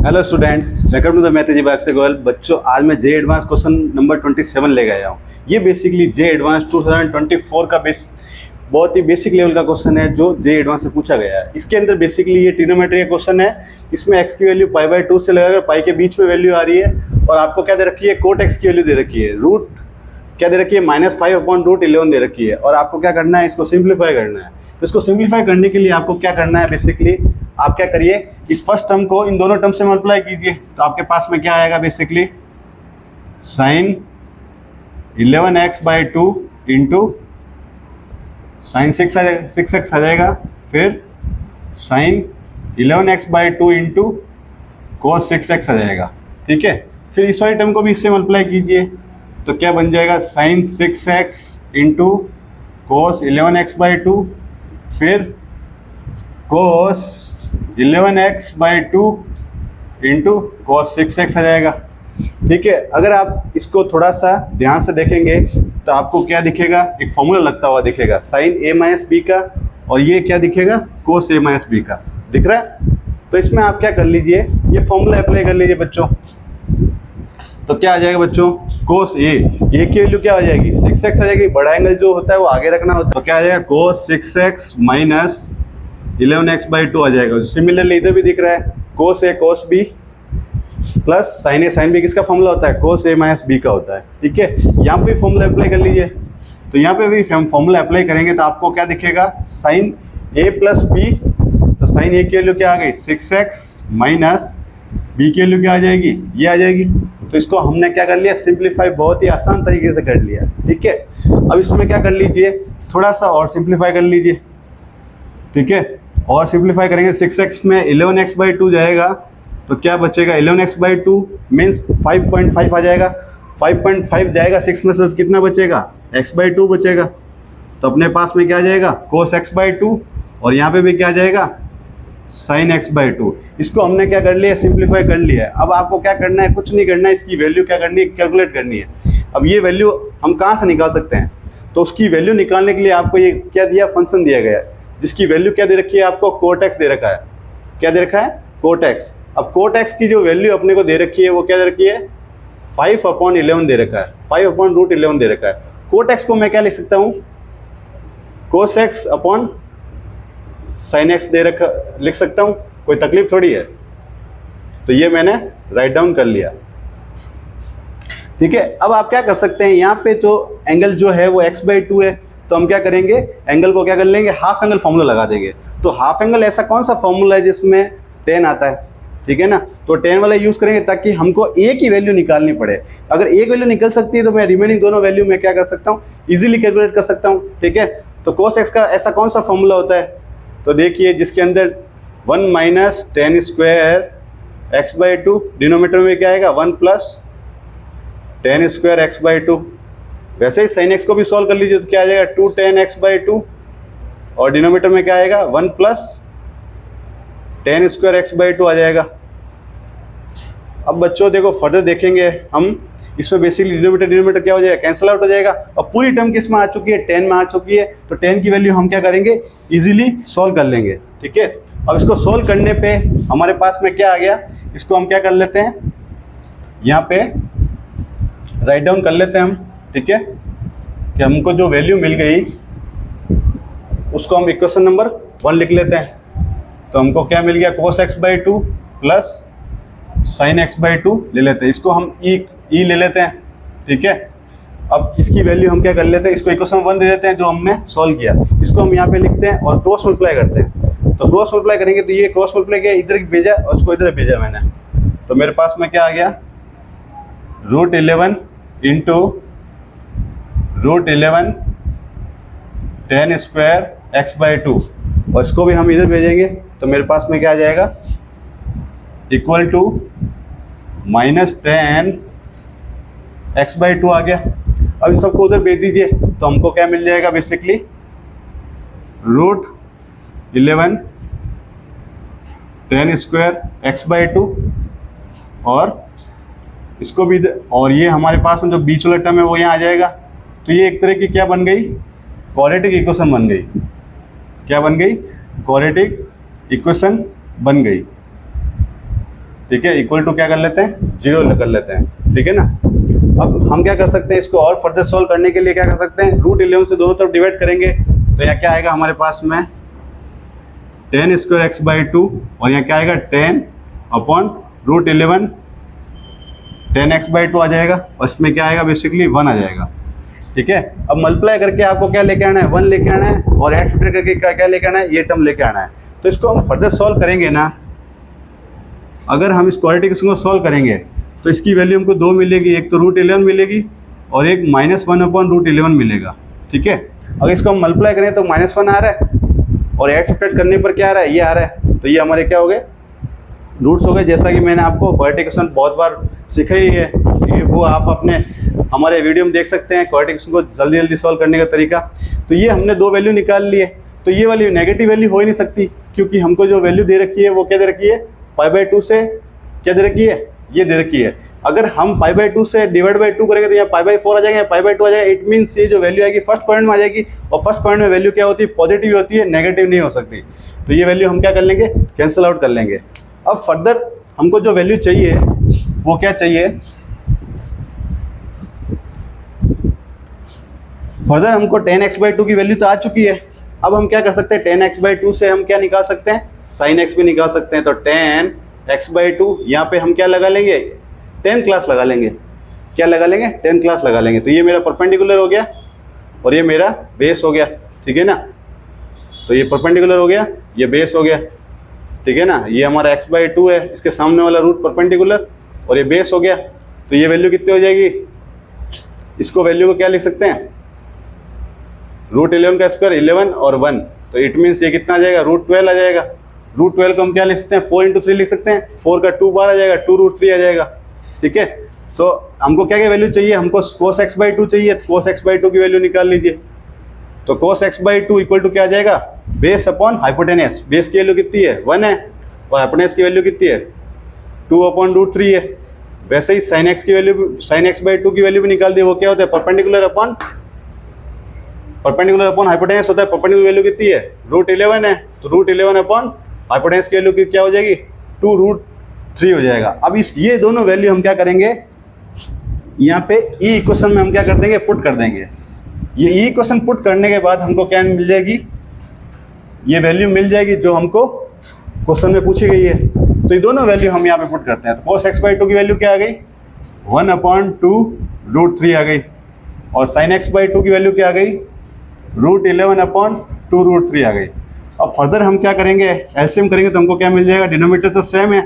Hello students, welcome to the math विभाग से गोयल। बच्चों, आज मैं जे एडवांस क्वेश्चन नंबर 27 लेके आया हूँ। ये बेसिकली जे एडवांस 2024 का बहुत ही बेसिक लेवल का क्वेश्चन है जो जे एडवांस से पूछा गया है। इसके अंदर बेसिकली ये ट्रिग्नोमेट्री का क्वेश्चन है। इसमें एक्स की वैल्यू पाई/2 से लगाकर पाई के बीच में वैल्यू आ रही है और आपको क्या दे रखी है, कोट एक्स की वैल्यू दे रखी है, रूट क्या दे रखी है, -5/√11 दे रखी है। और आपको क्या करना है, इसको सिंप्लीफाई करना है। तो इसको सिंप्लीफाई करने के लिए आपको क्या करना है, बेसिकली आप क्या करिए, इस फर्स्ट टर्म को इन दोनों टर्म से मल्टीप्लाई कीजिए। तो आपके पास में क्या आएगा, basically sine 11x/2 into sine 6x आ जाएगा, फिर sign 11x/2 into cos 6x आ जाएगा। ठीक है, फिर इस वाली टर्म को भी इससे मल्टीप्लाई कीजिए तो क्या बन जाएगा, sign 6x into cos 11x/2 फिर कोस 11x/2 इंटू कॉस 6x आ जाएगा। ठीक है, अगर आप इसको थोड़ा सा ध्यान से देखेंगे तो आपको क्या दिखेगा, एक फॉर्मूला लगता हुआ दिखेगा, साइन a-b का, और ये क्या दिखेगा, कोस a-b का दिख रहा है। तो इसमें आप क्या कर लीजिए, ये फॉर्मूला अप्लाई कर लीजिए बच्चों। तो क्या आ जाएगा बच्चों, कोस ए की वैल्यू क्या आ जाएगी, 6x आ जाएगी। बड़ा एंगल जो होता है वो आगे रखना होता है, तो क्या आ जाएगा, कोस 6x माइनस 11x/2 आ जाएगा। सिमिलरली इधर भी दिख रहा है, कोस ए कोस बी प्लस साइन ए साइन बी किसका फॉर्मूला होता है, कोस ए माइनस बी का होता है। ठीक है, यहाँ पे फॉर्मूला अप्लाई कर लीजिए। तो यहाँ पे भी हम फॉर्मूला अप्लाई करेंगे तो आपको क्या दिखेगा, साइन ए प्लस बी, तो साइन ए की वैल्यू क्या आ गई, 6x माइनस बी की वैल्यू क्या आ जाएगी, ये आ जाएगी। तो इसको हमने क्या कर लिया, सिंप्लीफाई बहुत ही आसान तरीके से कर लिया। ठीक है, अब इसमें क्या कर लीजिए, थोड़ा सा और सिंप्लीफाई कर लीजिए। ठीक है, और सिंप्लीफाई करेंगे, 6x में 11x/2 जाएगा तो क्या बचेगा, 11x/2 मीन्स 5.5 आ जाएगा। 5.5 जाएगा 6 में से तो कितना बचेगा, x/2 बचेगा। तो अपने पास में क्या आ जाएगा, कोस x/2, और यहाँ पे भी क्या आ जाएगा, साइन x/2। इसको हमने क्या कर लिया, सिंप्लीफाई कर लिया है। अब आपको क्या करना है, कुछ नहीं करना है, इसकी वैल्यू क्या करनी है, कैलकुलेट करनी है। अब ये वैल्यू हम कहाँ से निकाल सकते हैं, तो उसकी वैल्यू निकालने के लिए आपको ये क्या दिया, फंक्शन दिया गया है जिसकी वैल्यू क्या दे रखी है, आपको कोट एक्स दे रखा है। क्या दे रखा है, कोट एक्स। अब कोट एक्स की जो वैल्यू अपने को दे रखी है वो क्या दे रखी है, 5/11 दे रखा है, 5/√11 दे रखा है। कोट एक्स को मैं क्या लिख सकता हूँ, cos x upon sine x लिख सकता हूँ, कोई तकलीफ थोड़ी है। तो ये मैंने राइट डाउन कर लिया। ठीक है, अब आप क्या कर सकते हैं, यहाँ पे जो एंगल जो है वो x/2 है, तो हम क्या करेंगे, एंगल को क्या कर लेंगे, हाफ एंगल फॉर्मूला लगा देंगे। तो हाफ एंगल ऐसा कौन सा फॉर्मूला है जिसमें tan आता है, ठीक है ना, तो tan वाला यूज करेंगे ताकि हमको a की वैल्यू निकालनी पड़े। अगर a की वैल्यू निकल सकती है तो मैं रिमेनिंग दोनों वैल्यू में क्या कर सकता हूँ, इजीली कैलकुलेट कर सकता हूँ। ठीक है, तो cos x का ऐसा कौन सा फॉर्मूला होता है, तो देखिए जिसके अंदर 1 minus tan square x/2, denominator में क्या आएगा, 1 प्लस tan स्क्वायर x/2। वैसे ही साइन एक्स को भी सॉल्व कर लीजिए तो क्या आ जाएगा, 2 tan x/2, और डिनोमीटर में क्या आएगा, 1 प्लस tan स्क्वायर x/2 आ जाएगा। अब बच्चों देखो फर्दर देखेंगे हम, इसमें बेसिकली डिनोमीटर क्या हो जाएगा, कैंसिल आउट हो जाएगा, और पूरी टर्म किस में आ चुकी है, tan में आ चुकी है। तो tan की वैल्यू हम क्या करेंगे, इजीली सॉल्व कर लेंगे। ठीक है, अब इसको सॉल्व करने पे हमारे पास में क्या आ गया, इसको हम क्या कर लेते हैं, यहाँ पे राइट डाउन कर लेते हैं हम। ठीक है, कि हमको जो वैल्यू मिल गई उसको हम इक्वेशन नंबर 1 लिख लेते हैं। तो हमको क्या मिल गया, cos x/2 plus sign x/2 ले लेते हैं, इसको हम e ले लेते हैं। ठीक है, अब इसकी वैल्यू हम क्या कर लेते हैं, इसको इक्वेशन 1 दे देते हैं जो हमने सॉल्व किया, इसको हम यहाँ पे लिखते हैं और क्रॉस मल्टीप्लाई करते हैं। तो क्रॉस मल्टीप्लाई करेंगे तो ये क्रॉस मल्टीप्लाई किया, इधर भेजा और उसको इधर भेजा मैंने, तो मेरे पास में क्या आ गया, √11 इंटू √11 tan स्क्वायर x/2, और इसको भी हम इधर भेजेंगे तो मेरे पास में क्या आ जाएगा, इक्वल टू -tan x/2 आ गया। अब इन सबको उधर भेज दीजिए तो हमको क्या मिल जाएगा, बेसिकली √11 tan स्क्वायर x/2, और इसको भी, और ये हमारे पास में जो बीच वाला टर्म है वो यहाँ आ जाएगा। तो ये एक तरह की क्या बन गई, क्वाड्रेटिक इक्वेशन बन गई। क्या बन गई, क्वाड्रेटिक इक्वेशन बन गई। ठीक है, इक्वल टू क्या कर लेते हैं, 0 कर लेते हैं, ठीक है ना। अब हम क्या कर सकते हैं, इसको और फर्दर सॉल्व करने के लिए क्या कर सकते हैं, √11 से दोनों तरफ डिवाइड करेंगे, तो यहाँ क्या आएगा हमारे पास में 10 स्क्वायर x बाई 2 और यहाँ क्या आएगा 10 अपॉन √11 10x बाई 2 आ जाएगा और इसमें क्या आएगा बेसिकली 1 आ जाएगा, ठीक है। अब मल्टीप्लाई करके आपको क्या लेके आना है, 1 लेके आना है और ऐड सब्ट्रैक्ट करके क्या लेके आना है, ये टर्म लेके आना है। तो इसको हम फर्दर सॉल्व करेंगे ना, अगर हम इस क्वाड्रेटिक को सॉल्व करेंगे तो इसकी वैल्यू हमको 2 मिलेगी, एक तो √11 मिलेगी और एक -1 अपॉन √11 मिलेगा, ठीक है। अगर इसको हम मल्टीप्लाई करें तो -1 आ रहा है और ऐड सब्ट्रैक्ट करने पर क्या आ रहा है, ये आ रहा है, तो ये हमारे क्या हो गए, रूट्स हो गए। जैसा कि मैंने आपको क्वाड्रेटिक बहुत बार सिखाई है, कि वो आप अपने हमारे वीडियो में देख सकते हैं क्वाड्रेटिक को जल्दी जल्दी सॉल्व करने का तरीका। तो ये हमने 2 वैल्यू निकाल लिए, तो ये वाली नेगेटिव वैल्यू हो ही नहीं सकती, क्योंकि हमको जो वैल्यू दे रखी है वो क्या दे रखी है, π/2 से क्या दे रखी है, ये दे रखी है। अगर हम π/2 से डिवाइड बाई 2 करेंगे तो यहाँ π/4 आ जाएगा, π/2 आ जाएगा। इट मीन्स ये जो वैल्यू आएगी फर्स्ट पॉइंट में आ जाएगी, और फर्स्ट पॉइंट में वैल्यू क्या होती है, पॉजिटिव होती है, नेगेटिव नहीं हो सकती। तो ये वैल्यू हम क्या कर लेंगे, कैंसिल आउट कर लेंगे। अब फर्दर हमको जो वैल्यू चाहिए वो क्या चाहिए, फर्दर हमको 10x/2 की वैल्यू तो आ चुकी है। अब हम क्या कर सकते हैं, 10x/2 से हम क्या निकाल सकते हैं, sin x भी निकाल सकते हैं। तो 10x/2 यहाँ पे हम क्या लगा लेंगे, 10 क्लास लगा लेंगे, क्या लगा लेंगे, 10 क्लास लगा लेंगे। तो ये मेरा परपेंडिकुलर हो गया और ये मेरा बेस हो गया, ठीक है ना। तो ये परपेंडिकुलर हो गया, ये बेस हो गया, ठीक है ना। ये हमारा x/2 है, इसके सामने वाला रूट परपेंडिकुलर और ये बेस हो गया। तो ये वैल्यू कितनी हो जाएगी, इसको वैल्यू को क्या लिख सकते हैं, √11 का स्क्वायर 11 और 1, तो इट मीन्स ये कितना आ जाएगा, √12 आ जाएगा। √12 को हम क्या लिख सकते हैं, 4 × 3 लिख सकते हैं, 4 का 2 बार आ जाएगा, 2√3 आ जाएगा, ठीक है। तो हमको क्या क्या वैल्यू चाहिए, हमको cos x/2 चाहिए, तो cos x/2 की वैल्यू निकाल लीजिए। तो cos x/2 इक्वल टू क्या आ जाएगा, बेस अपॉन हाइपोटेनस। बेस की वैल्यू कितनी है, 1 है, और हाइपोटेनस की वैल्यू कितनी है, 2/√3 है। वैसे ही sin x की वैल्यू, sin x/2 की वैल्यू भी निकाल दी, वो क्या होता है, परपेंडिकुलर अपॉन हाइपोटेनस होता है। परपेंडिकुलर वैल्यू कितनी है, √11 है, तो √11 अपॉन हाइपोटेनस की वैल्यू क्या हो जाएगी, 2√3 हो जाएगा। अब इस ये दोनों वैल्यू हम क्या करेंगे, यहाँ पे ई इक्वेशन में हम क्या कर देंगे, पुट कर देंगे। ये ई इक्वेशन पुट करने के बाद हमको क्या मिल जाएगी, ये वैल्यू मिल जाएगी जो हमको क्वेश्चन में पूछी गई है। तो ये दोनों वैल्यू हम यहाँ पे पुट करते हैं। तो cos x/2 की वैल्यू क्या आ गई, 1/2√3 आ गई, और sin x/2 की वैल्यू क्या आ गई, √11/2√3 आ गई। अब फर्दर हम क्या करेंगे, एलसीएम करेंगे तो हमको क्या मिल जाएगा, डिनोमिनेटर तो सेम है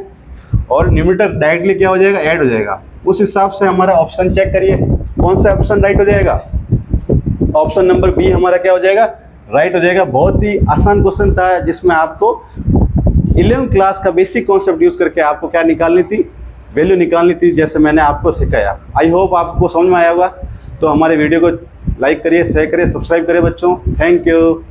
और न्यूमरेटर डायरेक्टली क्या हो जाएगा, ऐड हो जाएगा। उस हिसाब से हमारा ऑप्शन चेक करिए, कौन सा ऑप्शन राइट हो जाएगा, ऑप्शन नंबर बी हमारा क्या हो जाएगा, राइट हो जाएगा। बहुत ही आसान क्वेश्चन था, जिसमें आपको 11th क्लास का बेसिक कॉन्सेप्ट यूज करके आपको क्या निकालनी थी, वैल्यू निकालनी थी, जैसे मैंने आपको सिखाया। आई होप आपको समझ में आया होगा। तो हमारे वीडियो को लाइक करिए, शेयर करिए, सब्सक्राइब करिए बच्चों। Thank you.